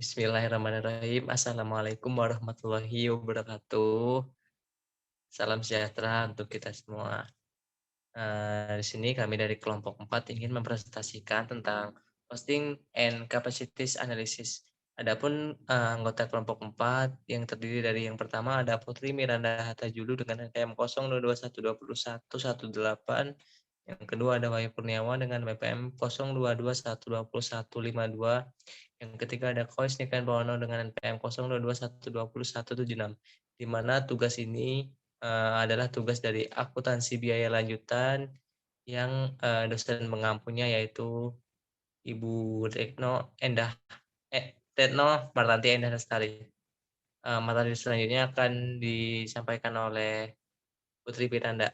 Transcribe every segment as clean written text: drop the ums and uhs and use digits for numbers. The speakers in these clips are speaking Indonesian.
Bismillahirrahmanirrahim. Assalamualaikum warahmatullahi wabarakatuh. Salam sejahtera untuk kita semua. Di sini kami dari kelompok 4 ingin mempresentasikan tentang Costing and Capacities Analysis. Adapun anggota kelompok 4 yang terdiri dari yang pertama ada Putri Miranda Hatajulu dengan NPM 02212118. Yang kedua ada Wahyu Kurniawan dengan BPM 02212152. Yang ketiga ada Kois Nikan Bawono dengan NPM 02212176, di mana tugas ini adalah tugas dari akuntansi biaya lanjutan yang dosen mengampunya yaitu Ibu Retno Martanti Endah Lestari. Materi selanjutnya akan disampaikan oleh Putri Piranda.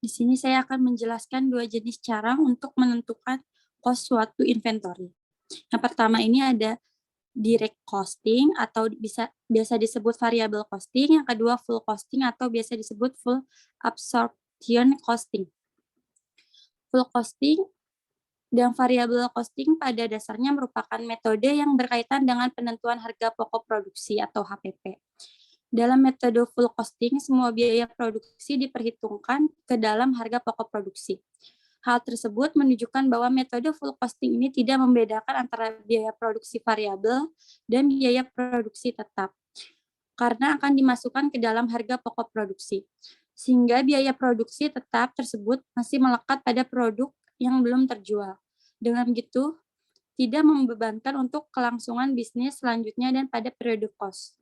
Di sini saya akan menjelaskan dua jenis cara untuk menentukan cost suatu inventory. Yang pertama ini ada direct costing atau biasa disebut variable costing, yang kedua full costing atau biasa disebut full absorption costing. Full costing dan variable costing pada dasarnya merupakan metode yang berkaitan dengan penentuan harga pokok produksi atau HPP. Dalam metode full costing, semua biaya produksi diperhitungkan ke dalam harga pokok produksi. Hal tersebut menunjukkan bahwa metode full costing ini tidak membedakan antara biaya produksi variabel dan biaya produksi tetap, karena akan dimasukkan ke dalam harga pokok produksi. Sehingga biaya produksi tetap tersebut masih melekat pada produk yang belum terjual. Dengan begitu, tidak membebankan untuk kelangsungan bisnis selanjutnya dan pada periode cost.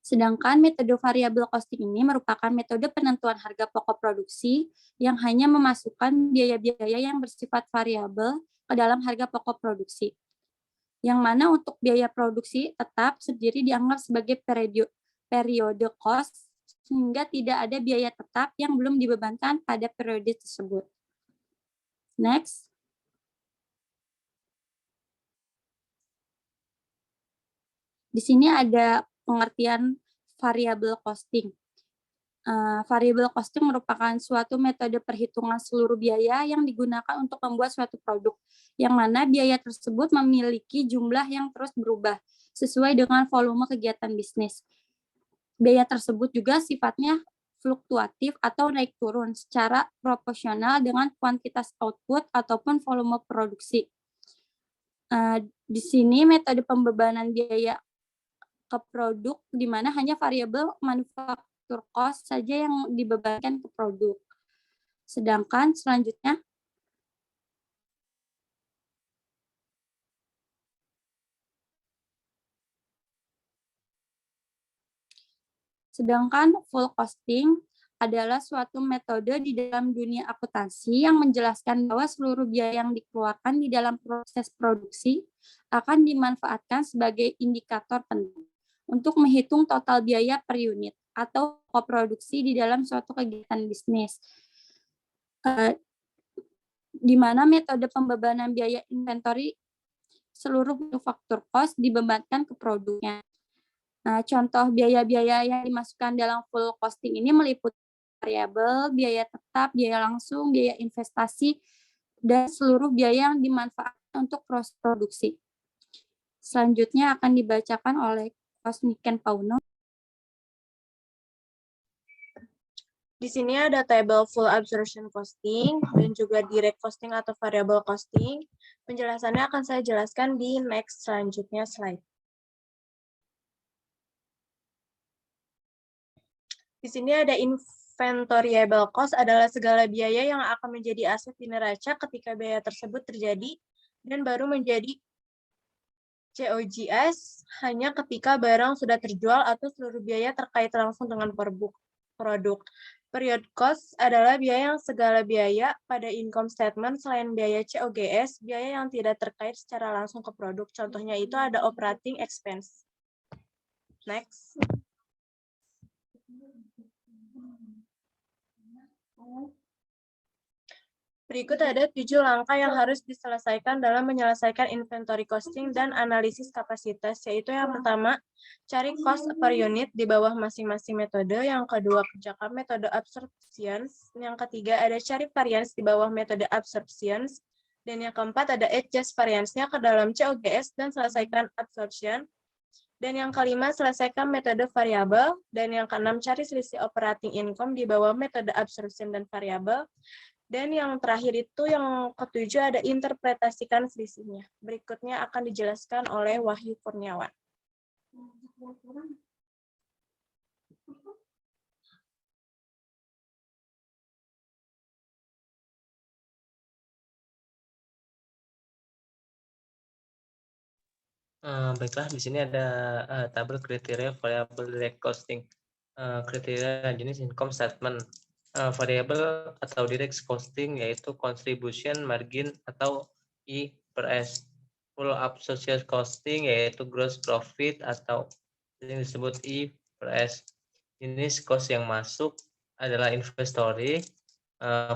Sedangkan metode variable costing ini merupakan metode penentuan harga pokok produksi yang hanya memasukkan biaya-biaya yang bersifat variabel ke dalam harga pokok produksi. Yang mana untuk biaya produksi tetap sendiri dianggap sebagai periode cost, sehingga tidak ada biaya tetap yang belum dibebankan pada periode tersebut. Next. Di sini ada pengertian variable costing. Variable costing merupakan suatu metode perhitungan seluruh biaya yang digunakan untuk membuat suatu produk, yang mana biaya tersebut memiliki jumlah yang terus berubah sesuai dengan volume kegiatan bisnis. Biaya tersebut juga sifatnya fluktuatif atau naik turun secara proporsional dengan kuantitas output ataupun volume produksi. Di sini metode pembebanan biaya ke produk di mana hanya variabel manufaktur cost saja yang dibebankan ke produk. Sedangkan selanjutnya full costing adalah suatu metode di dalam dunia akuntansi yang menjelaskan bahwa seluruh biaya yang dikeluarkan di dalam proses produksi akan dimanfaatkan sebagai indikator penting untuk menghitung total biaya per unit atau produksi di dalam suatu kegiatan bisnis. Di mana metode pembebanan biaya inventory seluruh faktur cost dibebankan ke produknya. Nah, contoh biaya-biaya yang dimasukkan dalam full costing ini meliputi variabel, biaya tetap, biaya langsung, biaya investasi, dan seluruh biaya yang dimanfaatkan untuk proses produksi. Selanjutnya akan dibacakan oleh Kois Niken Pauno. Di sini ada tabel full absorption costing dan juga direct costing atau variable costing. Penjelasannya akan saya jelaskan di next selanjutnya slide. Di sini ada inventoriable cost adalah segala biaya yang akan menjadi aset di neraca ketika biaya tersebut terjadi dan baru menjadi COGS hanya ketika barang sudah terjual atau seluruh biaya terkait langsung dengan produk. Period cost adalah biaya yang segala biaya pada income statement selain biaya COGS, biaya yang tidak terkait secara langsung ke produk. Contohnya itu ada operating expense. Next. Berikut ada 7 langkah yang harus diselesaikan dalam menyelesaikan inventory costing dan analisis kapasitas, yaitu yang pertama, cari cost per unit di bawah masing-masing metode, yang kedua, kerjakan metode absorptions, yang ketiga, ada cari variance di bawah metode absorptions, dan yang keempat, ada adjust variance-nya ke dalam COGS dan selesaikan absorption, dan yang kelima, selesaikan metode variabel, dan yang keenam, cari selisih operating income di bawah metode absorption dan variabel, dan yang terakhir itu yang ketujuh ada interpretasikan selisihnya. Berikutnya akan dijelaskan oleh Wahyu Kurniawan. Baiklah, di sini ada tabel kriteria variabel direct costing. Kriteria jenis income statement. Variabel atau direct costing yaitu contribution margin atau I per S. Full absorption costing yaitu gross profit atau yang disebut I per S. Jenis cost yang masuk adalah inventory,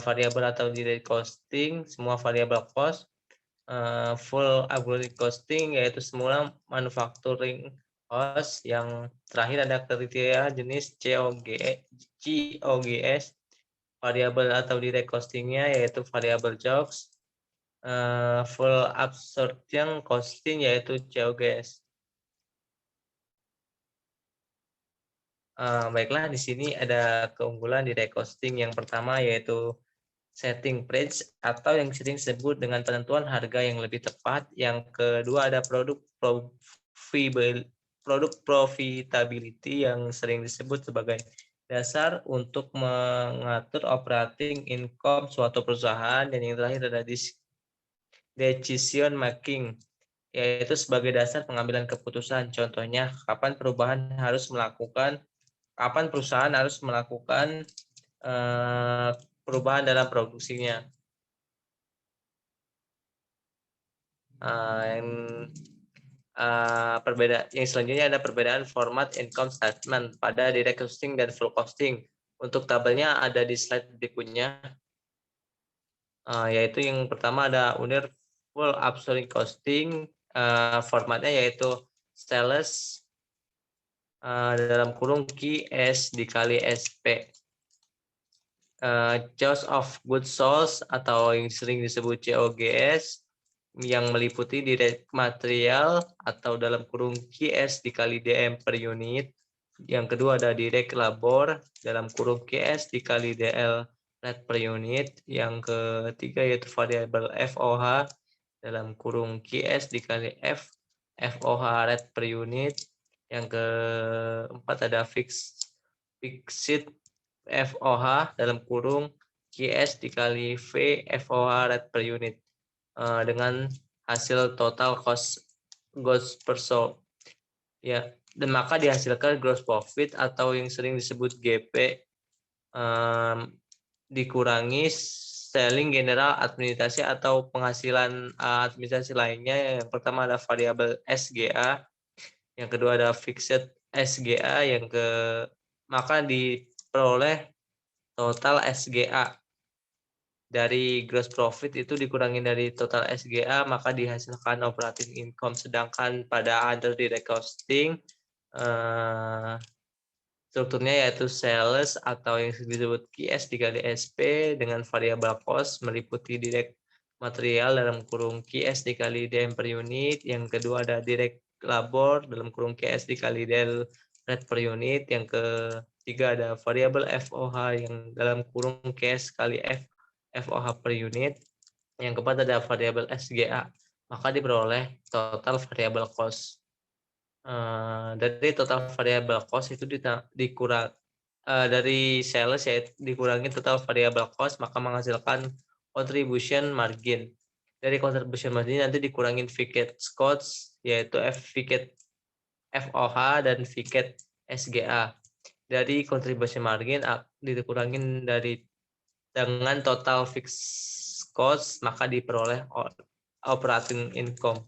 variabel atau direct costing, semua variabel cost, full upgrade costing yaitu semula manufacturing cost, yang terakhir ada kriteria jenis COGS, variabel atau direct costingnya yaitu variable jobs, full absorption costing yaitu COGS. Baiklah, di sini ada keunggulan direct costing. Yang pertama yaitu setting price atau yang sering disebut dengan penentuan harga yang lebih tepat. Yang kedua ada produk profitability yang sering disebut sebagai dasar untuk mengatur operating income suatu perusahaan. Dan yang terakhir ada decision making, yaitu sebagai dasar pengambilan keputusan. Contohnya, kapan perusahaan harus melakukan perubahan dalam produksinya. Yang selanjutnya ada perbedaan format income statement pada direct costing dan full costing. Untuk tabelnya ada di slide berikutnya, yaitu yang pertama ada unit full absorbing costing, formatnya yaitu sales dalam kurung QS dikali SP. Cost of goods sold atau yang sering disebut COGS yang meliputi direct material atau dalam kurung QS dikali DM per unit. Yang kedua ada direct labor dalam kurung QS dikali DL net per unit. Yang ketiga yaitu variable FOH dalam kurung QS dikali FOH rate per unit. Yang keempat ada fixed FOH dalam kurung QS dikali V FOH rate per unit, dengan hasil total cost goods per sold. Ya, dan maka dihasilkan gross profit atau yang sering disebut GP dikurangi selling general administrasi atau penghasilan administrasi lainnya. Yang pertama ada variabel SGA, yang kedua ada fixed SGA, maka diperoleh total SGA dari gross profit itu dikurangi dari total SGA, maka dihasilkan operating income. Sedangkan pada other direct costing strukturnya yaitu sales atau yang disebut QS dikali SP dengan variable cost meliputi direct material dalam kurung QS dikali DM per unit. Yang kedua ada direct labor dalam kurung QS dikali DL rate per unit. Yang ketiga ada variable FOH yang dalam kurung QS kali FOH per unit. Yang keempat ada variable SGA, maka diperoleh total variable cost. Dari total variable cost itu dikurang dari sales yaitu dikurangi total variable cost, maka menghasilkan contribution margin. Dari contribution margin nanti dikurangin fixed cost yaitu fixed FOH dan fixed SGA. Dari contribution margin dikurangin dengan total fixed cost, maka diperoleh operating income.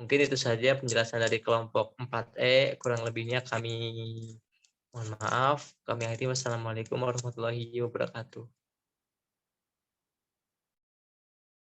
Mungkin itu saja penjelasan dari kelompok 4E, kurang lebihnya kami Mohon maaf, kami akhiri. Wassalamualaikum warahmatullahi wabarakatuh.